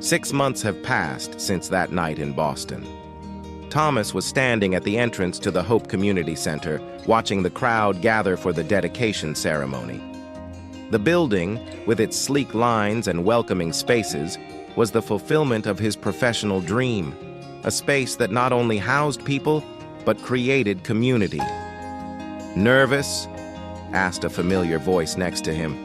6 months have passed since that night in Boston. Thomas was standing at the entrance to the Hope Community Center, watching the crowd gather for the dedication ceremony. The building, with its sleek lines and welcoming spaces, was the fulfillment of his professional dream, a space that not only housed people, but created community. "Nervous?" asked a familiar voice next to him.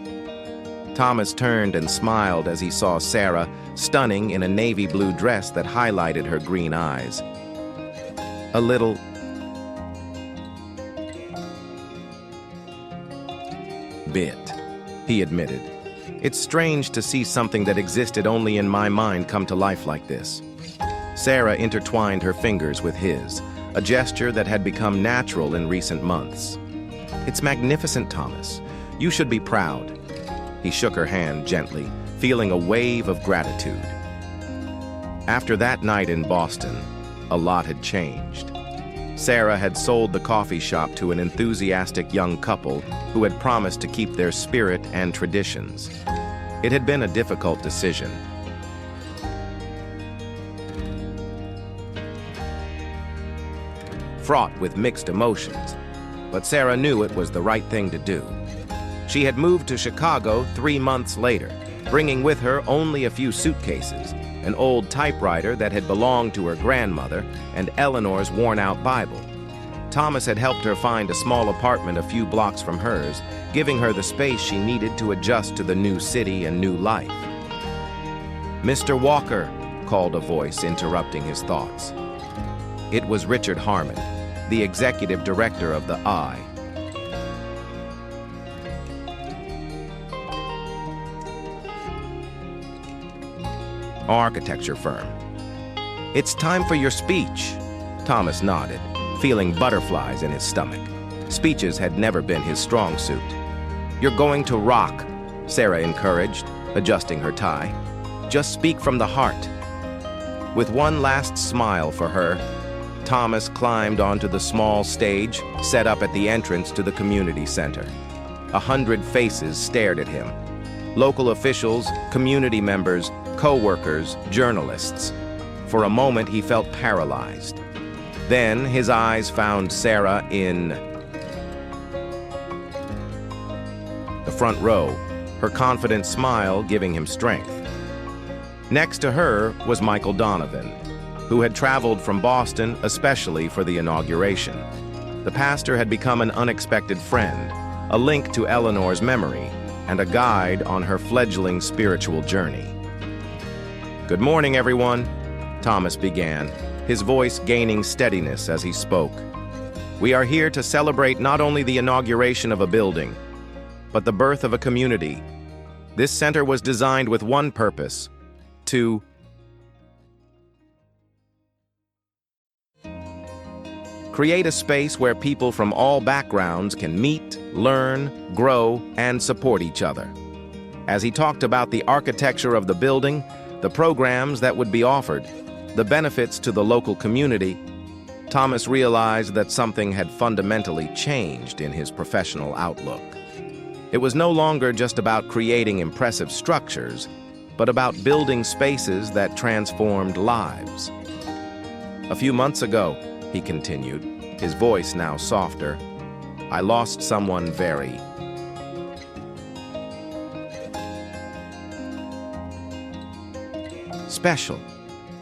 Thomas turned and smiled as he saw Sarah, stunning in a navy blue dress that highlighted her green eyes. "A little." "Bit," he admitted. "It's strange to see something that existed only in my mind come to life like this." Sarah intertwined her fingers with his, a gesture that had become natural in recent months. "It's magnificent, Thomas. You should be proud." He shook her hand gently, feeling a wave of gratitude. After that night in Boston, a lot had changed. Sarah had sold the coffee shop to an enthusiastic young couple who had promised to keep their spirit and traditions. It had been a difficult decision. Fraught with mixed emotions, but Sarah knew it was the right thing to do. She had moved to Chicago 3 months later, bringing with her only a few suitcases, an old typewriter that had belonged to her grandmother, and Eleanor's worn-out Bible. Thomas had helped her find a small apartment a few blocks from hers, giving her the space she needed to adjust to the new city and new life. "Mr. Walker," called a voice, interrupting his thoughts. It was Richard Harmon, the executive director of the I. Architecture firm. "It's time for your speech." Thomas nodded, feeling butterflies in his stomach. Speeches had never been his strong suit. "You're going to rock," Sarah encouraged, adjusting her tie. "Just speak from the heart." With one last smile for her, Thomas climbed onto the small stage set up at the entrance to the community center. 100 faces stared at him. Local officials, community members, co-workers, journalists. For a moment, he felt paralyzed. Then his eyes found Sarah in the front row, her confident smile giving him strength. Next to her was Michael Donovan, who had traveled from Boston especially for the inauguration. The pastor had become an unexpected friend, a link to Eleanor's memory, and a guide on her fledgling spiritual journey. "Good morning, everyone," Thomas began, his voice gaining steadiness as he spoke. "We are here to celebrate not only the inauguration of a building, but the birth of a community. This center was designed with one purpose: to create a space where people from all backgrounds can meet, learn, grow, and support each other." As he talked about the architecture of the building, the programs that would be offered, the benefits to the local community, Thomas realized that something had fundamentally changed in his professional outlook. It was no longer just about creating impressive structures, but about building spaces that transformed lives. "A few months ago," he continued, his voice now softer, "I lost someone very special.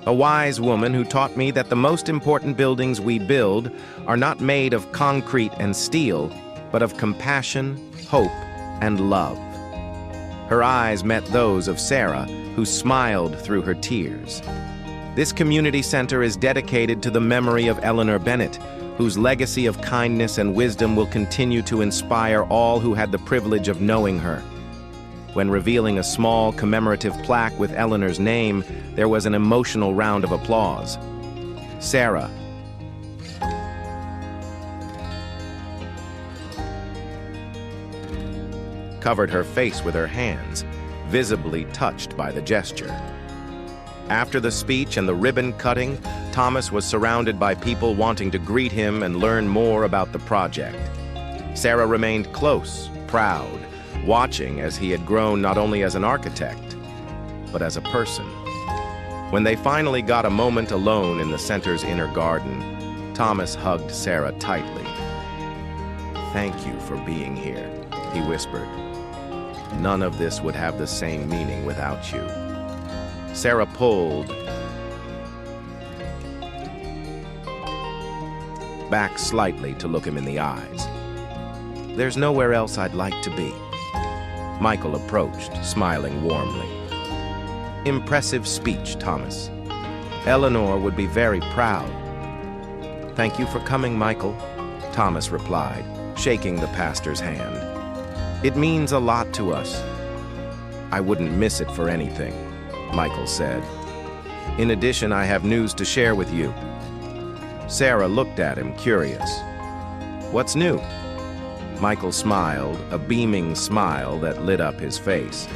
A wise woman who taught me that the most important buildings we build are not made of concrete and steel, but of compassion, hope, and love." Her eyes met those of Sarah, who smiled through her tears. This community center is dedicated to the memory of Eleanor Bennett, whose legacy of kindness and wisdom will continue to inspire all who had the privilege of knowing her. When revealing a small commemorative plaque with Eleanor's name, there was an emotional round of applause. Sarah covered her face with her hands, visibly touched by the gesture. After the speech and the ribbon cutting, Thomas was surrounded by people wanting to greet him and learn more about the project. Sarah remained close, proud, watching as he had grown not only as an architect, but as a person. When they finally got a moment alone in the center's inner garden, Thomas hugged Sarah tightly. "Thank you for being here," he whispered. "None of this would have the same meaning without you." Sarah pulled back slightly to look him in the eyes. "There's nowhere else I'd like to be." Michael approached, smiling warmly. "Impressive speech, Thomas. Eleanor would be very proud." "Thank you for coming, Michael," Thomas replied, shaking the pastor's hand. "It means a lot to us." "I wouldn't miss it for anything," Michael said. "In addition, I have news to share with you." Sarah looked at him, curious. "What's new?" Michael smiled, a beaming smile that lit up his face.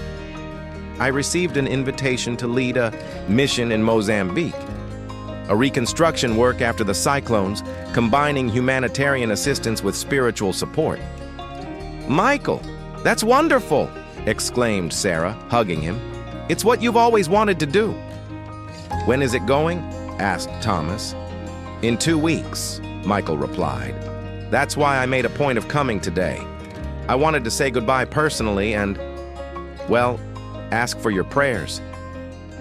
"I received an invitation to lead a mission in Mozambique. A reconstruction work after the cyclones, combining humanitarian assistance with spiritual support." "Michael, that's wonderful!" exclaimed Sarah, hugging him. "It's what you've always wanted to do." "When is it going?" asked Thomas. "In 2 weeks," Michael replied. "That's why I made a point of coming today. I wanted to say goodbye personally and, well, ask for your prayers."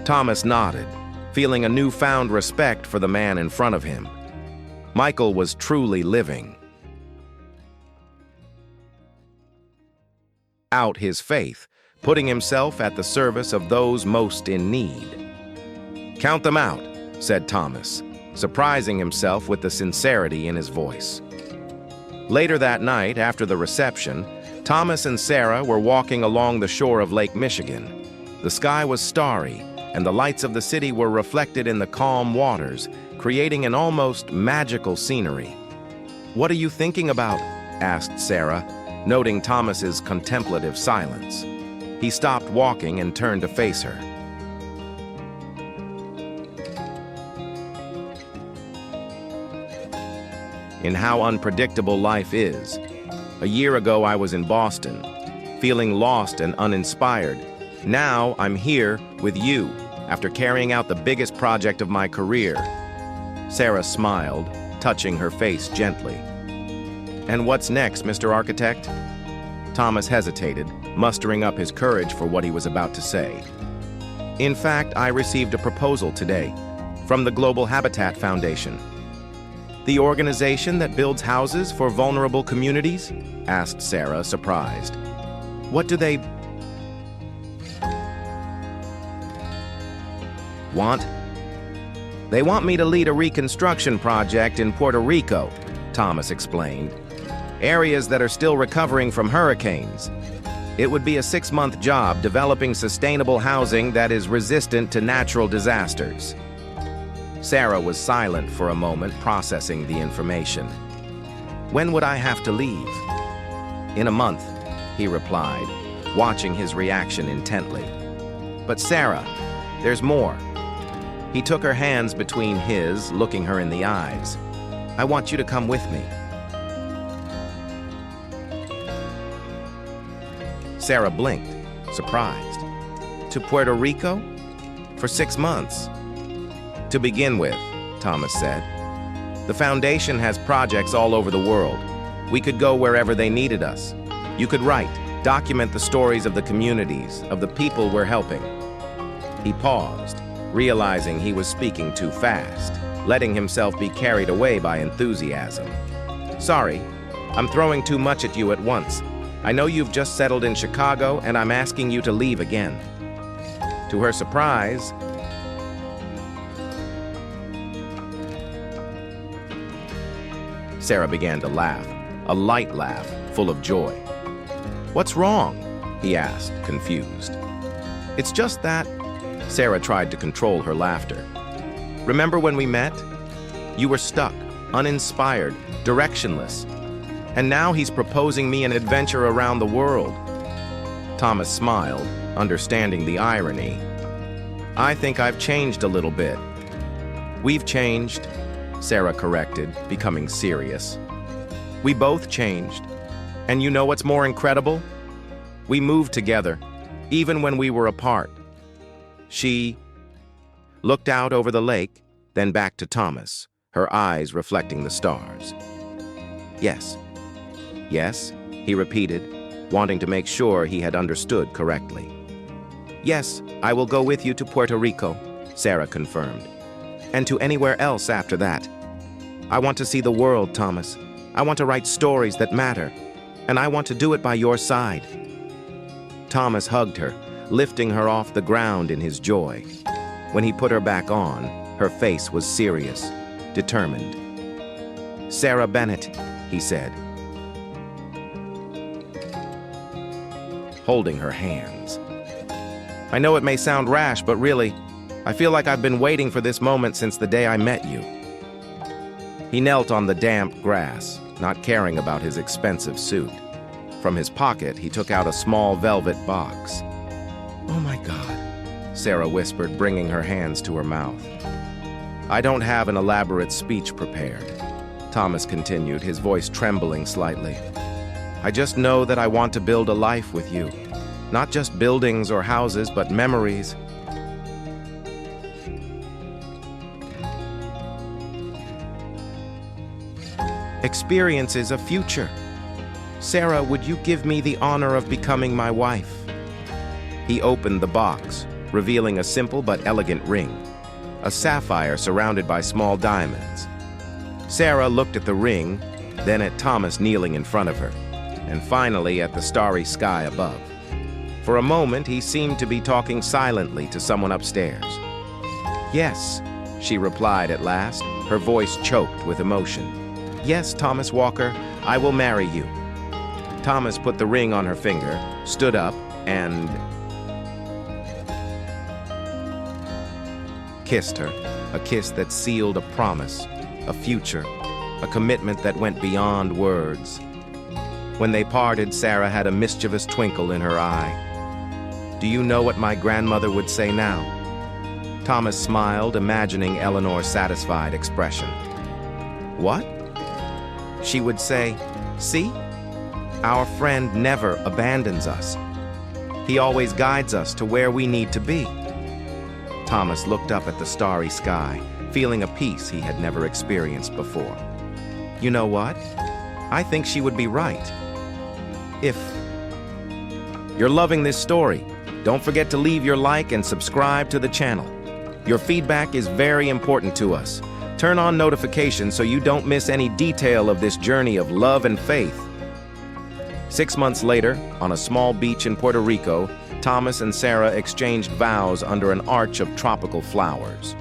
Thomas nodded, feeling a newfound respect for the man in front of him. Michael was truly living out his faith, putting himself at the service of those most in need. "Count them out," said Thomas, surprising himself with the sincerity in his voice. Later that night, after the reception, Thomas and Sarah were walking along the shore of Lake Michigan. The sky was starry, and the lights of the city were reflected in the calm waters, creating an almost magical scenery. "What are you thinking about?" asked Sarah, noting Thomas's contemplative silence. He stopped walking and turned to face her. "In how unpredictable life is. A year ago, I was in Boston, feeling lost and uninspired. Now, I'm here with you, after carrying out the biggest project of my career." Sarah smiled, touching her face gently. "And what's next, Mr. Architect?" Thomas hesitated, mustering up his courage for what he was about to say. "In fact, I received a proposal today from the Global Habitat Foundation." "The organization that builds houses for vulnerable communities?" asked Sarah, surprised. "What do they want?" "They want me to lead a reconstruction project in Puerto Rico," Thomas explained. "Areas that are still recovering from hurricanes. It would be a 6-month job developing sustainable housing that is resistant to natural disasters." Sarah was silent for a moment, processing the information. "When would I have to leave?" "In a month," he replied, watching his reaction intently. "But Sarah, there's more." He took her hands between his, looking her in the eyes. "I want you to come with me." Sarah blinked, surprised. "To Puerto Rico? For 6 months?" "To begin with," Thomas said. "The foundation has projects all over the world. We could go wherever they needed us. You could write, document the stories of the communities, of the people we're helping." He paused, realizing he was speaking too fast, letting himself be carried away by enthusiasm. "Sorry, I'm throwing too much at you at once. I know you've just settled in Chicago, and I'm asking you to leave again." To her surprise, Sarah began to laugh, a light laugh full of joy. "What's wrong?" he asked, confused. "It's just that..." Sarah tried to control her laughter. "Remember when we met? You were stuck, uninspired, directionless. And now he's proposing me an adventure around the world." Thomas smiled, understanding the irony. "I think I've changed a little bit." "We've changed," Sarah corrected, becoming serious. "We both changed. And you know what's more incredible? We moved together, even when we were apart." looked out over the lake, then back to Thomas, her eyes reflecting the stars. Yes. Yes, he repeated, wanting to make sure he had understood correctly. Yes, I will go with you to Puerto Rico, Sarah confirmed. And to anywhere else after that. I want to see the world, Thomas. I want to write stories that matter. And I want to do it by your side. Thomas hugged her, lifting her off the ground in his joy. When he put her back on, her face was serious, determined. Sarah Bennett, he said, holding her hands. I know it may sound rash, but really, I feel like I've been waiting for this moment since the day I met you. He knelt on the damp grass, not caring about his expensive suit. From his pocket, he took out a small velvet box. Oh my God, Sarah whispered, bringing her hands to her mouth. I don't have an elaborate speech prepared, Thomas continued, his voice trembling slightly. I just know that I want to build a life with you. Not just buildings or houses, but memories. Experiences of future. Sarah, would you give me the honor of becoming my wife? He opened the box, revealing a simple but elegant ring, a sapphire surrounded by small diamonds. Sarah looked at the ring, then at Thomas kneeling in front of her, and finally at the starry sky above. For a moment, he seemed to be talking silently to someone upstairs. Yes, she replied at last, her voice choked with emotion. Yes, Thomas Walker, I will marry you. Thomas put the ring on her finger, stood up, and kissed her, a kiss that sealed a promise, a future, a commitment that went beyond words. When they parted, Sarah had a mischievous twinkle in her eye. Do you know what my grandmother would say now? Thomas smiled, imagining Eleanor's satisfied expression. What? She would say, see? Our friend never abandons us. He always guides us to where we need to be. Thomas looked up at the starry sky, feeling a peace he had never experienced before. You know what? I think she would be right. If you're loving this story, don't forget to leave your like and subscribe to the channel. Your feedback is very important to us. Turn on notifications so you don't miss any detail of this journey of love and faith. 6 months later, on a small beach in Puerto Rico, Thomas and Sarah exchanged vows under an arch of tropical flowers.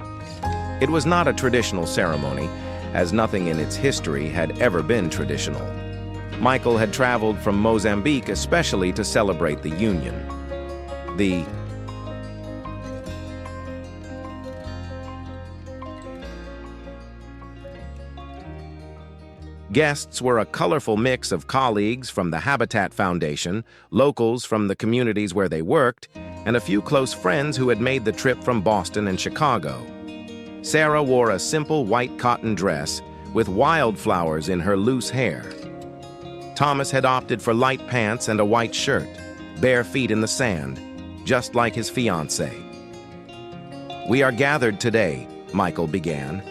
It was not a traditional ceremony, as nothing in its history had ever been traditional. Michael had traveled from Mozambique especially to celebrate the union. The guests were a colorful mix of colleagues from the Habitat Foundation, locals from the communities where they worked, and a few close friends who had made the trip from Boston and Chicago. Sarah wore a simple white cotton dress with wildflowers in her loose hair. Thomas had opted for light pants and a white shirt, bare feet in the sand, just like his fiancée. We are gathered today, Michael began,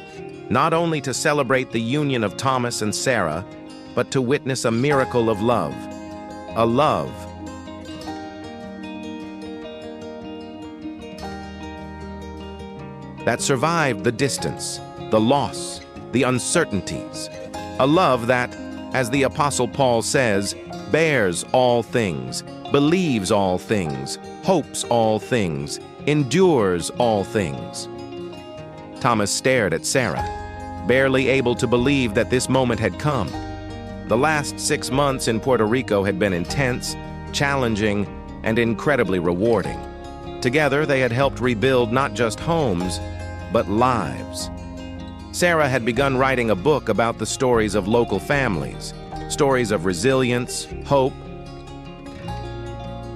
not only to celebrate the union of Thomas and Sarah, but to witness a miracle of love. A love that survived the distance, the loss, the uncertainties. A love that, as the Apostle Paul says, bears all things, believes all things, hopes all things, endures all things. Thomas stared at Sarah, barely able to believe that this moment had come. The last 6 months in Puerto Rico had been intense, challenging, and incredibly rewarding. Together, they had helped rebuild not just homes, but lives. Sarah had begun writing a book about the stories of local families, stories of resilience, hope,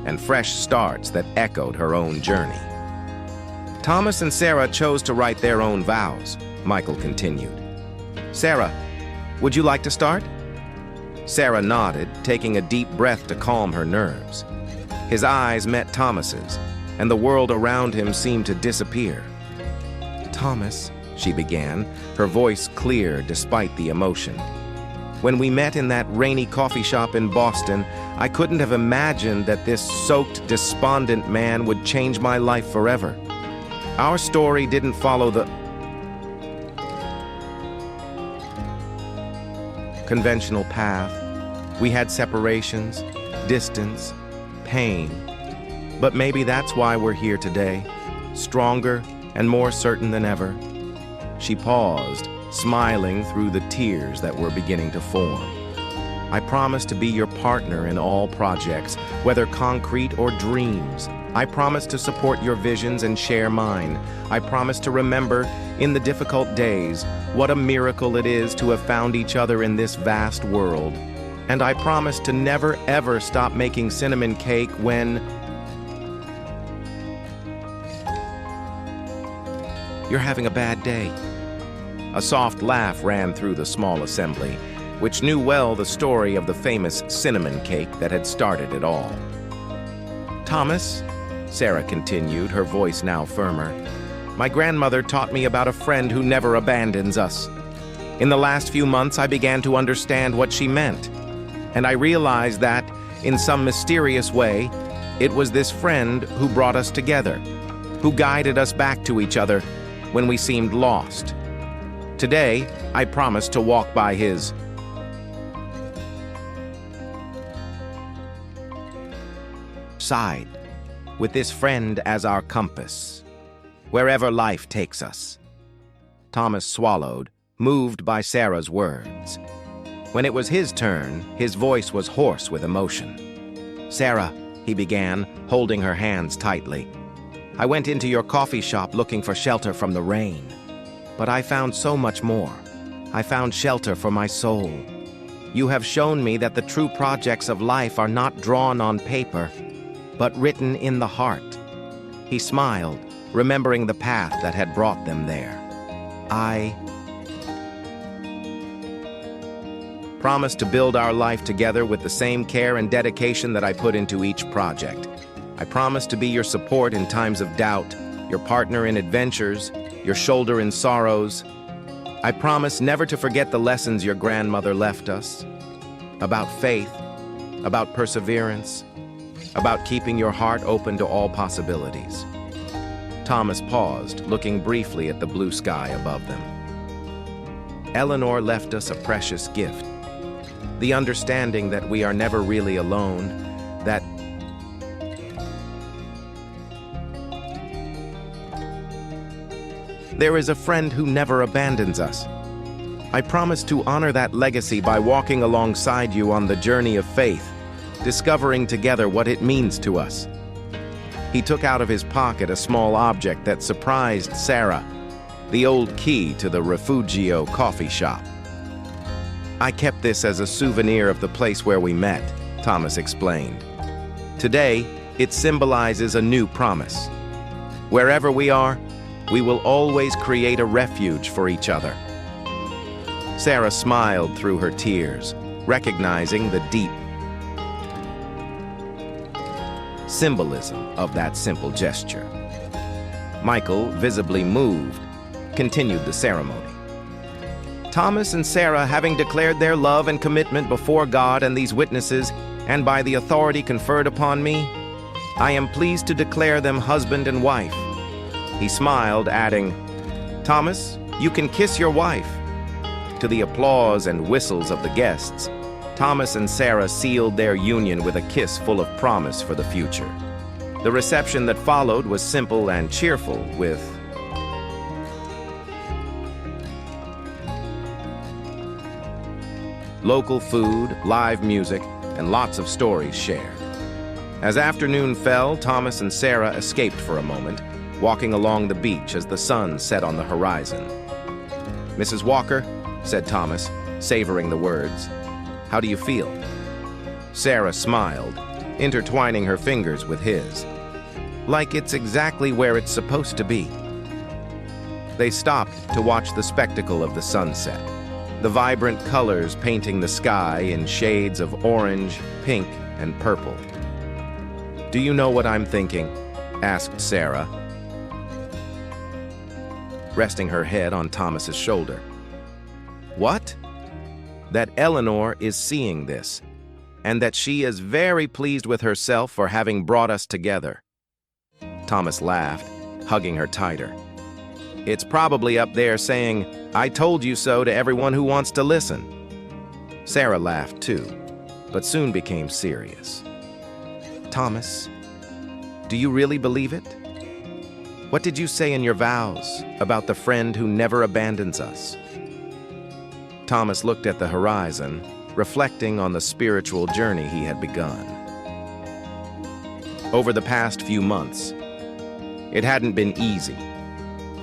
and fresh starts that echoed her own journey. Thomas and Sarah chose to write their own vows, Michael continued. Sarah, would you like to start? Sarah nodded, taking a deep breath to calm her nerves. His eyes met Thomas's, and the world around him seemed to disappear. Thomas, she began, her voice clear despite the emotion. When we met in that rainy coffee shop in Boston, I couldn't have imagined that this soaked, despondent man would change my life forever. Our story didn't follow the conventional path. We had separations, distance, pain. But maybe that's why we're here today, stronger and more certain than ever. She paused, smiling through the tears that were beginning to form. I promise to be your partner in all projects, whether concrete or dreams. I promise to support your visions and share mine. I promise to remember, in the difficult days, what a miracle it is to have found each other in this vast world. And I promise to never, ever stop making cinnamon cake when you're having a bad day. A soft laugh ran through the small assembly, which knew well the story of the famous cinnamon cake that had started it all. Thomas, Sarah continued, her voice now firmer, my grandmother taught me about a friend who never abandons us. In the last few months, I began to understand what she meant, and I realized that, in some mysterious way, it was this friend who brought us together, who guided us back to each other when we seemed lost. Today, I promise to walk by his side, with this friend as our compass, wherever life takes us. Thomas swallowed, moved by Sarah's words. When it was his turn, his voice was hoarse with emotion. Sarah, he began, holding her hands tightly, I went into your coffee shop looking for shelter from the rain. But I found so much more. I found shelter for my soul. You have shown me that the true projects of life are not drawn on paper, but written in the heart. He smiled, remembering the path that had brought them there. I promise to build our life together with the same care and dedication that I put into each project. I promise to be your support in times of doubt, your partner in adventures, your shoulder in sorrows. I promise never to forget the lessons your grandmother left us, about faith, about perseverance, about keeping your heart open to all possibilities. Thomas paused, looking briefly at the blue sky above them. Eleanor left us a precious gift, the understanding that we are never really alone, that there is a friend who never abandons us. I promise to honor that legacy by walking alongside you on the journey of faith, discovering together what it means to us. He took out of his pocket a small object that surprised Sarah, the old key to the Refuge coffee shop. I kept this as a souvenir of the place where we met, Thomas explained. Today, it symbolizes a new promise. Wherever we are, we will always create a refuge for each other. Sarah smiled through her tears, recognizing the deep symbolism of that simple gesture. Michael, visibly moved, continued the ceremony. Thomas and Sarah, having declared their love and commitment before God and these witnesses, and by the authority conferred upon me, I am pleased to declare them husband and wife. He smiled, adding, Thomas, you can kiss your wife. To the applause and whistles of the guests, Thomas and Sarah sealed their union with a kiss full of promise for the future. The reception that followed was simple and cheerful, with local food, live music, and lots of stories shared. As afternoon fell, Thomas and Sarah escaped for a moment, walking along the beach as the sun set on the horizon. Mrs. Walker, said Thomas, savoring the words, how do you feel? Sarah smiled, intertwining her fingers with his. Like it's exactly where it's supposed to be. They stopped to watch the spectacle of the sunset, the vibrant colors painting the sky in shades of orange, pink, and purple. Do you know what I'm thinking? Asked Sarah. resting her head on Thomas's shoulder. What? That Eleanor is seeing this, and that she is very pleased with herself for having brought us together. Thomas laughed, hugging her tighter. It's probably up there saying, "I told you so," to everyone who wants to listen. Sarah laughed too, but soon became serious. Thomas, do you really believe it? What did you say in your vows about the friend who never abandons us? Thomas looked at the horizon, reflecting on the spiritual journey he had begun. Over the past few months, it hadn't been easy.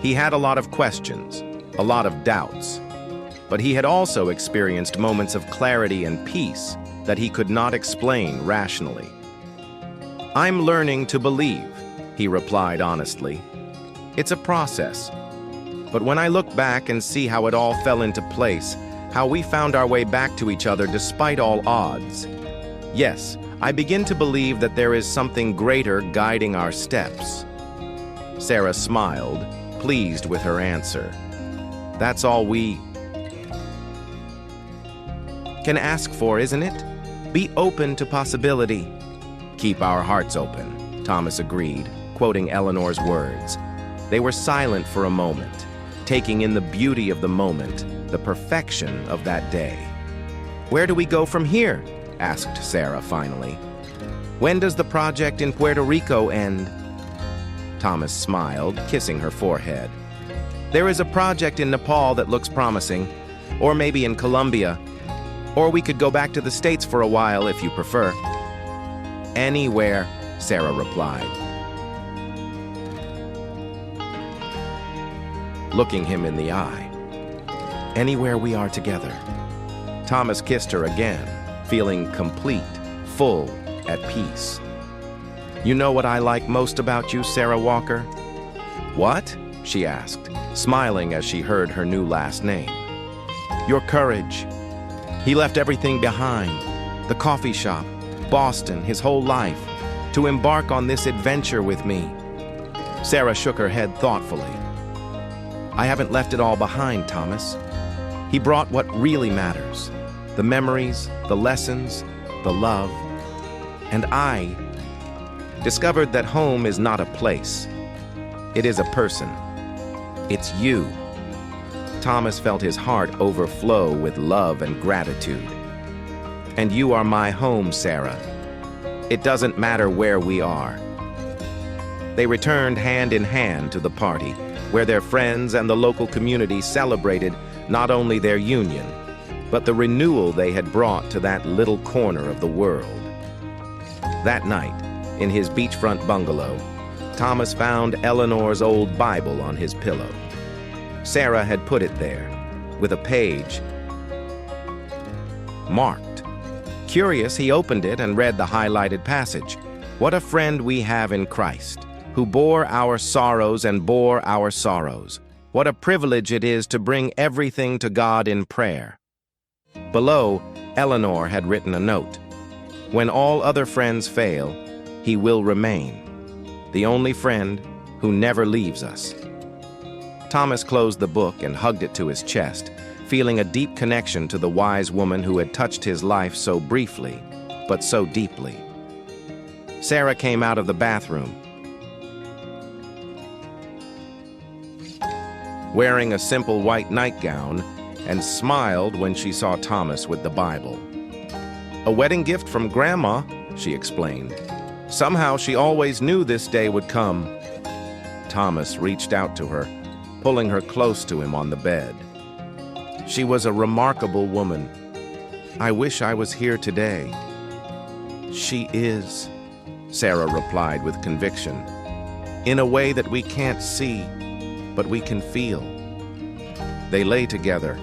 He had a lot of questions, a lot of doubts, but he had also experienced moments of clarity and peace that he could not explain rationally. I'm learning to believe, he replied honestly. It's a process, but when I look back and see how it all fell into place, how we found our way back to each other despite all odds, yes, I begin to believe that there is something greater guiding our steps. Sarah smiled, pleased with her answer. That's all we can ask for, isn't it? Be open to possibility. Keep our hearts open, Thomas agreed, quoting Eleanor's words. They were silent for a moment, taking in the beauty of the moment, the perfection of that day. Where do we go from here? Asked Sarah finally. When does the project in Puerto Rico end? Thomas smiled, kissing her forehead. There is a project in Nepal that looks promising, or maybe in Colombia, or we could go back to the States for a while if you prefer. Anywhere, Sarah replied, looking him in the eye. Anywhere we are together. Thomas kissed her again, feeling complete, full, at peace. You know what I like most about you, Sarah Walker? What? She asked, smiling as she heard her new last name. Your courage. He left everything behind, the coffee shop, Boston, his whole life, to embark on this adventure with me. Sarah shook her head thoughtfully. I haven't left it all behind, Thomas. He brought what really matters, the memories, the lessons, the love. And I discovered that home is not a place. It is a person. It's you. Thomas felt his heart overflow with love and gratitude. And you are my home, Sarah. It doesn't matter where we are. They returned hand in hand to the party, where their friends and the local community celebrated not only their union, but the renewal they had brought to that little corner of the world. That night, in his beachfront bungalow, Thomas found Eleanor's old Bible on his pillow. Sarah had put it there, with a page marked. Curious, he opened it and read the highlighted passage. What a friend we have in Christ, who bore our sorrows and bore our sorrows. What a privilege it is to bring everything to God in prayer. Below, Eleanor had written a note. When all other friends fail, he will remain, the only friend who never leaves us. Thomas closed the book and hugged it to his chest, feeling a deep connection to the wise woman who had touched his life so briefly, but so deeply. Sarah came out of the bathroom, wearing a simple white nightgown, and smiled when she saw Thomas with the Bible. A wedding gift from Grandma, she explained. Somehow she always knew this day would come. Thomas reached out to her, pulling her close to him on the bed. She was a remarkable woman. I wish I was here today. She is, Sarah replied with conviction, in a way that we can't see, but we can feel. They lay together,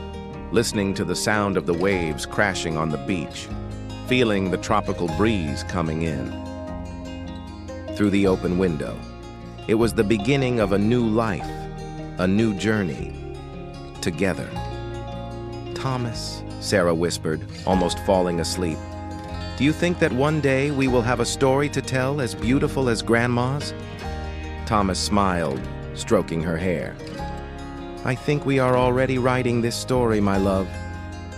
listening to the sound of the waves crashing on the beach, feeling the tropical breeze coming in. Through the open window, it was the beginning of a new life, a new journey, together. Thomas, Sarah whispered, almost falling asleep, do you think that one day we will have a story to tell as beautiful as Grandma's? Thomas smiled, stroking her hair. I think we are already writing this story, my love,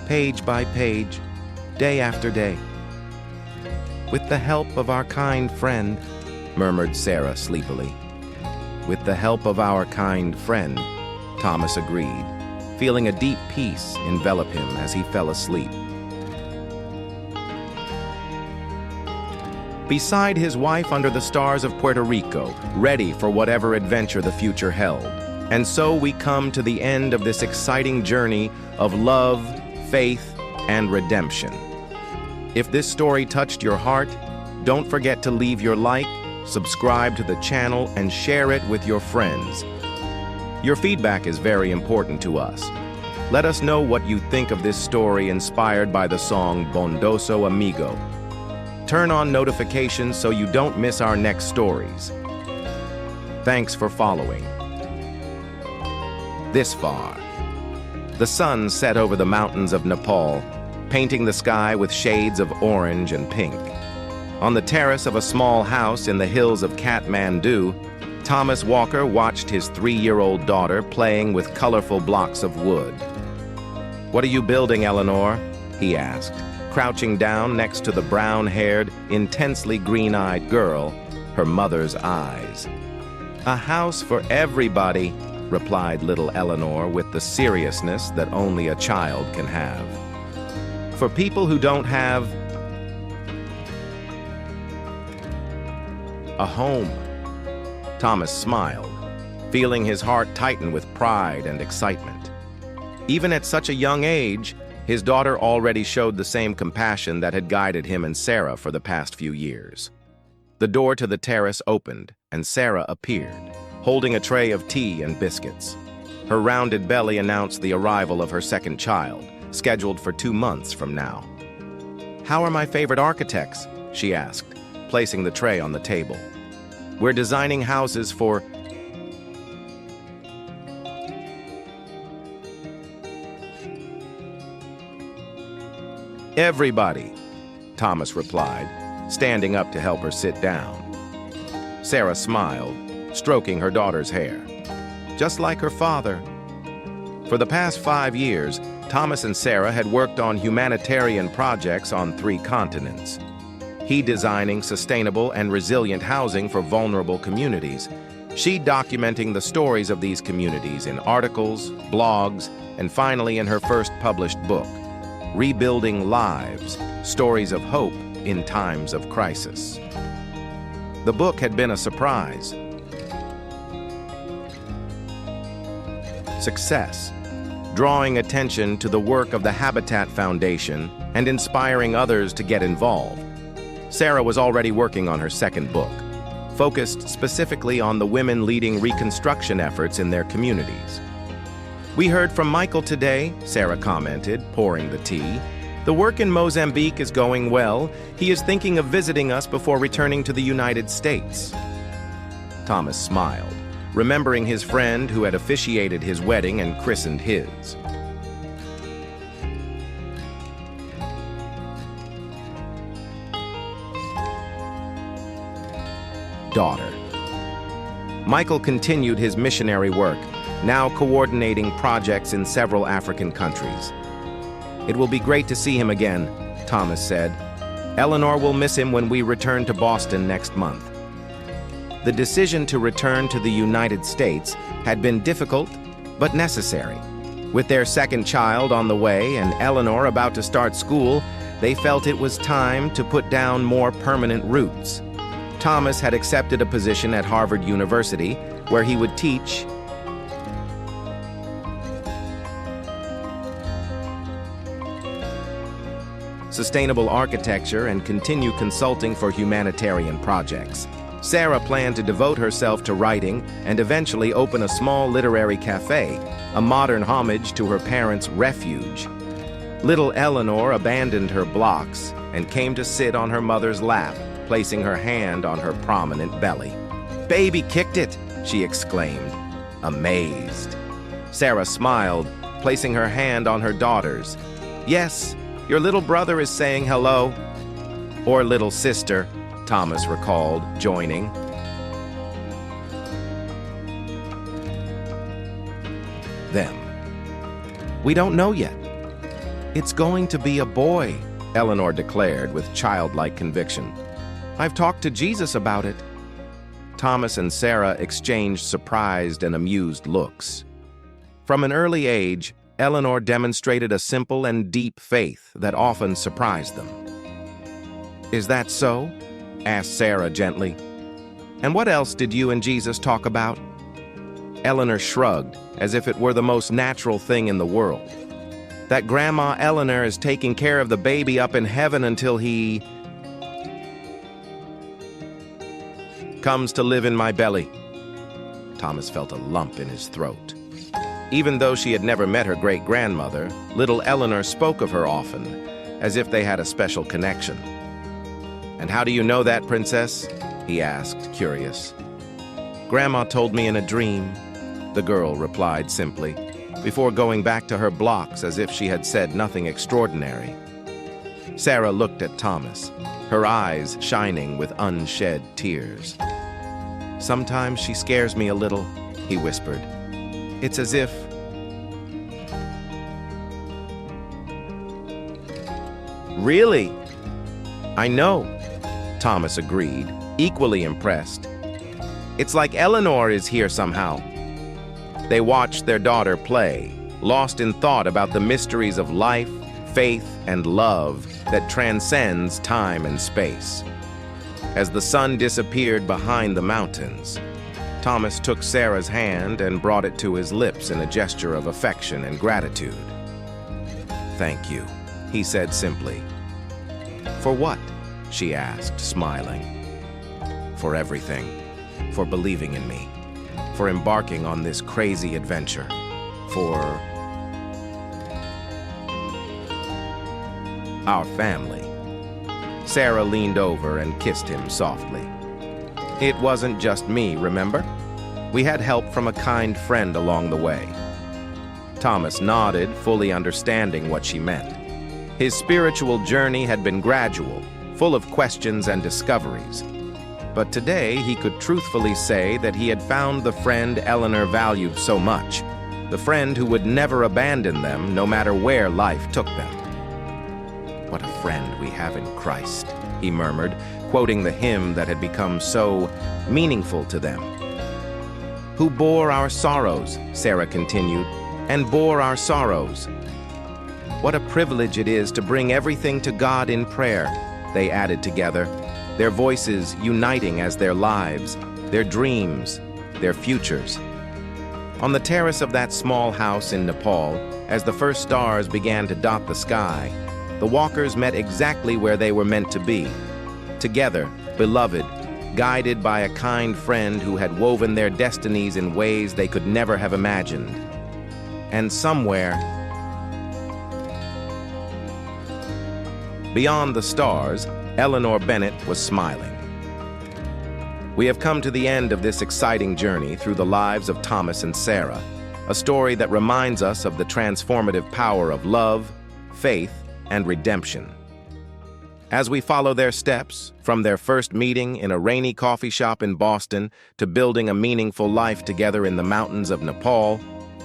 page by page, day after day. With the help of our kind friend, murmured Sarah sleepily. With the help of our kind friend, Thomas agreed, feeling a deep peace envelop him as he fell asleep. Beside his wife under the stars of Puerto Rico, ready for whatever adventure the future held. And so we come to the end of this exciting journey of love, faith, and redemption. If this story touched your heart, don't forget to leave your like, subscribe to the channel, and share it with your friends. Your feedback is very important to us. Let us know what you think of this story inspired by the song Bondoso Amigo. Turn on notifications so you don't miss our next stories. Thanks for following. This far. The sun set over the mountains of Nepal, painting the sky with shades of orange and pink. On the terrace of a small house in the hills of Kathmandu, Thomas Walker watched his 3-year-old daughter playing with colorful blocks of wood. "What are you building, Eleanor?" he asked, crouching down next to the brown-haired, intensely green-eyed girl, her mother's eyes. "A house for everybody," replied little Eleanor with the seriousness that only a child can have. "For people who don't have a home." Thomas smiled, feeling his heart tighten with pride and excitement. Even at such a young age, his daughter already showed the same compassion that had guided him and Sarah for the past few years. The door to the terrace opened, and Sarah appeared, holding a tray of tea and biscuits. Her rounded belly announced the arrival of her second child, scheduled for 2 months from now. "How are my favorite architects?" she asked, placing the tray on the table. "We're designing houses for..." "Everybody," Thomas replied, standing up to help her sit down. Sarah smiled, stroking her daughter's hair. Just like her father. For the past 5 years, Thomas and Sarah had worked on humanitarian projects on 3 continents. He designing sustainable and resilient housing for vulnerable communities. She documenting the stories of these communities in articles, blogs, and finally in her first published book, Rebuilding Lives, Stories of Hope in Times of Crisis. The book had been a surprise. Success, drawing attention to the work of the Habitat Foundation and inspiring others to get involved. Sarah was already working on her second book, focused specifically on the women leading reconstruction efforts in their communities. "We heard from Michael today," Sarah commented, pouring the tea. "The work in Mozambique is going well. He is thinking of visiting us before returning to the United States." Thomas smiled, remembering his friend who had officiated his wedding and christened his. Daughter. Michael continued his missionary work, now coordinating projects in several African countries. "It will be great to see him again," Thomas said. "Eleanor will miss him when we return to Boston next month." The decision to return to the United States had been difficult, but necessary. With their second child on the way and Eleanor about to start school, they felt it was time to put down more permanent roots. Thomas had accepted a position at Harvard University, where he would teach sustainable architecture and continue consulting for humanitarian projects. Sarah planned to devote herself to writing and eventually open a small literary cafe, a modern homage to her parents' Refuge. Little Eleanor abandoned her blocks and came to sit on her mother's lap, placing her hand on her prominent belly. "Baby kicked it!" she exclaimed, amazed. Sarah smiled, placing her hand on her daughter's. "Yes, your little brother is saying hello." "Or little sister," Thomas recalled, joining. them? We don't know yet. It's going to be a boy, Eleanor declared with childlike conviction. I've talked to Jesus about it. Thomas and Sarah exchanged surprised and amused looks. From an early age, Eleanor demonstrated a simple and deep faith that often surprised them. Is that so? Asked Sarah gently. And what else did you and Jesus talk about? Eleanor shrugged, as if it were the most natural thing in the world. That Grandma Eleanor is taking care of the baby up in heaven until he comes to live in my belly. Thomas felt a lump in his throat. Even though she had never met her great-grandmother, little Eleanor spoke of her often, as if they had a special connection. And how do you know that, Princess? He asked, curious. Grandma told me in a dream, the girl replied simply, before going back to her blocks as if she had said nothing extraordinary. Sarah looked at Thomas, her eyes shining with unshed tears. Sometimes she scares me a little, he whispered. It's as if Really? I know, Thomas agreed, equally impressed. It's like Eleanor is here somehow. They watched their daughter play, lost in thought about the mysteries of life, faith, and love that transcends time and space. As the sun disappeared behind the mountains, Thomas took Sarah's hand and brought it to his lips in a gesture of affection and gratitude. Thank you, he said simply. For what? She asked, smiling. For everything. For believing in me. For embarking on this crazy adventure. For our family. Sarah leaned over and kissed him softly. It wasn't just me, remember? We had help from a kind friend along the way. Thomas nodded, fully understanding what she meant. His spiritual journey had been gradual, full of questions and discoveries. But today he could truthfully say that he had found the friend Eleanor valued so much, the friend who would never abandon them no matter where life took them. What a friend we have in Christ, he murmured, quoting the hymn that had become so meaningful to them. Who bore our sorrows, Sarah continued, and bore our sorrows. What a privilege it is to bring everything to God in prayer, they added together, their voices uniting as their lives, their dreams, their futures. On the terrace of that small house in Nepal, as the first stars began to dot the sky, the walkers met exactly where they were meant to be. Together, beloved, guided by a kind friend who had woven their destinies in ways they could never have imagined. And somewhere, beyond the stars, Eleanor Bennett was smiling. We have come to the end of this exciting journey through the lives of Thomas and Sarah, a story that reminds us of the transformative power of love, faith, and redemption. As we follow their steps, from their first meeting in a rainy coffee shop in Boston to building a meaningful life together in the mountains of Nepal,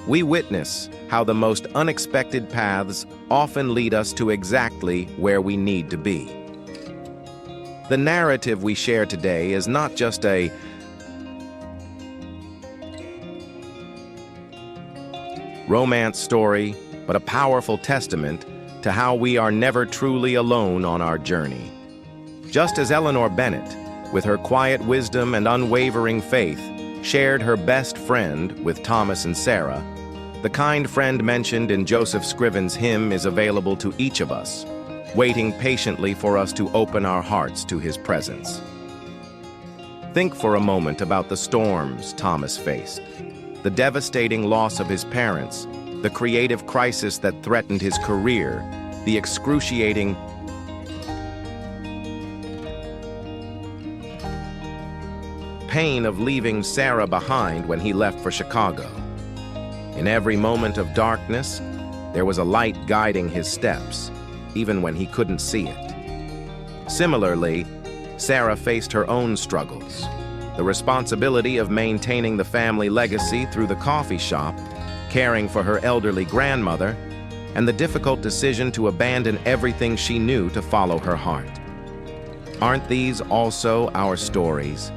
we witness how the most unexpected paths often lead us to exactly where we need to be. The narrative we share today is not just a romance story, but a powerful testament to how we are never truly alone on our journey. Just as Eleanor Bennett, with her quiet wisdom and unwavering faith, shared her best friend with Thomas and Sarah, the kind friend mentioned in Joseph Scriven's hymn is available to each of us, waiting patiently for us to open our hearts to his presence. Think for a moment about the storms Thomas faced, the devastating loss of his parents, the creative crisis that threatened his career, the excruciating pain of leaving Sarah behind when he left for Chicago. In every moment of darkness, there was a light guiding his steps, even when he couldn't see it. Similarly, Sarah faced her own struggles. The responsibility of maintaining the family legacy through the coffee shop caring for her elderly grandmother, and the difficult decision to abandon everything she knew to follow her heart. Aren't these also our stories?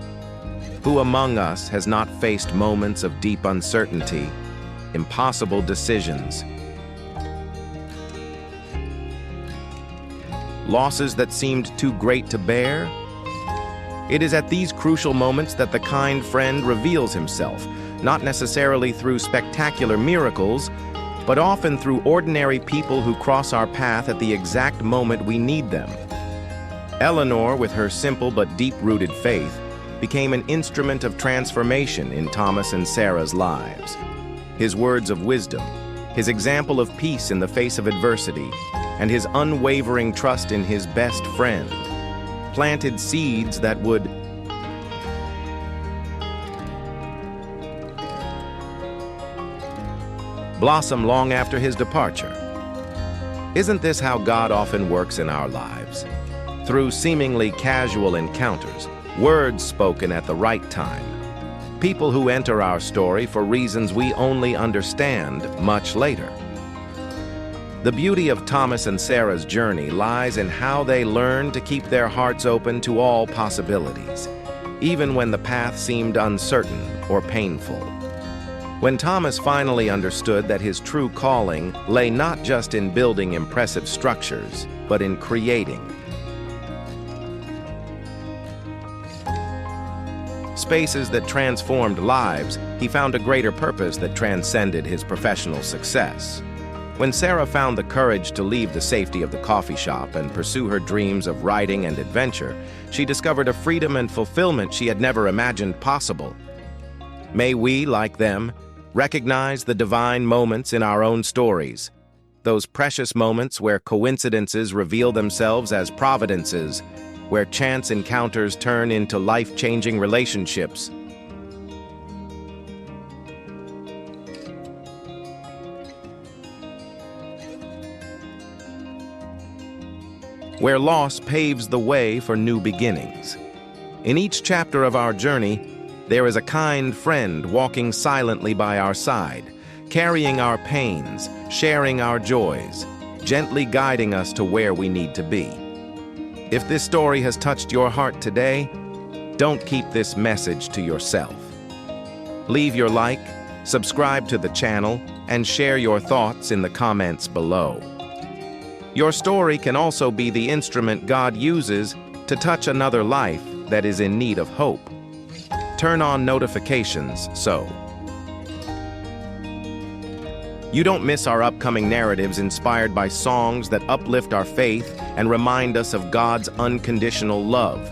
Who among us has not faced moments of deep uncertainty, impossible decisions, losses that seemed too great to bear? It is at these crucial moments that the kind friend reveals himself, not necessarily through spectacular miracles, but often through ordinary people who cross our path at the exact moment we need them. Eleanor, with her simple but deep-rooted faith, became an instrument of transformation in Thomas and Sarah's lives. His words of wisdom, his example of peace in the face of adversity, and his unwavering trust in his best friend planted seeds that would blossom long after his departure. Isn't this how God often works in our lives? Through seemingly casual encounters, words spoken at the right time, people who enter our story for reasons we only understand much later. The beauty of Thomas and Sarah's journey lies in how they learned to keep their hearts open to all possibilities, even when the path seemed uncertain or painful. When Thomas finally understood that his true calling lay not just in building impressive structures, but in creating spaces that transformed lives, he found a greater purpose that transcended his professional success. When Sarah found the courage to leave the safety of the coffee shop and pursue her dreams of writing and adventure, she discovered a freedom and fulfillment she had never imagined possible. May we, like them, recognize the divine moments in our own stories, those precious moments where coincidences reveal themselves as providences, where chance encounters turn into life-changing relationships. Where loss paves the way for new beginnings. In each chapter of our journey, there is a kind friend walking silently by our side, carrying our pains, sharing our joys, gently guiding us to where we need to be. If this story has touched your heart today, don't keep this message to yourself. Leave your like, subscribe to the channel, and share your thoughts in the comments below. Your story can also be the instrument God uses to touch another life that is in need of hope. Turn on notifications so you don't miss our upcoming narratives inspired by songs that uplift our faith and remind us of God's unconditional love.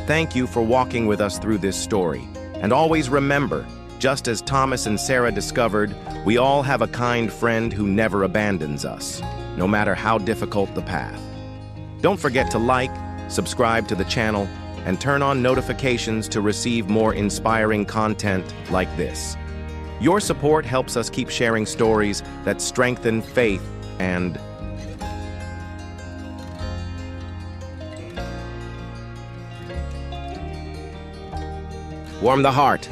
Thank you for walking with us through this story. And always remember, just as Thomas and Sarah discovered, we all have a kind friend who never abandons us, no matter how difficult the path. Don't forget to like, subscribe to the channel, and turn on notifications to receive more inspiring content like this. Your support helps us keep sharing stories that strengthen faith and warm the heart.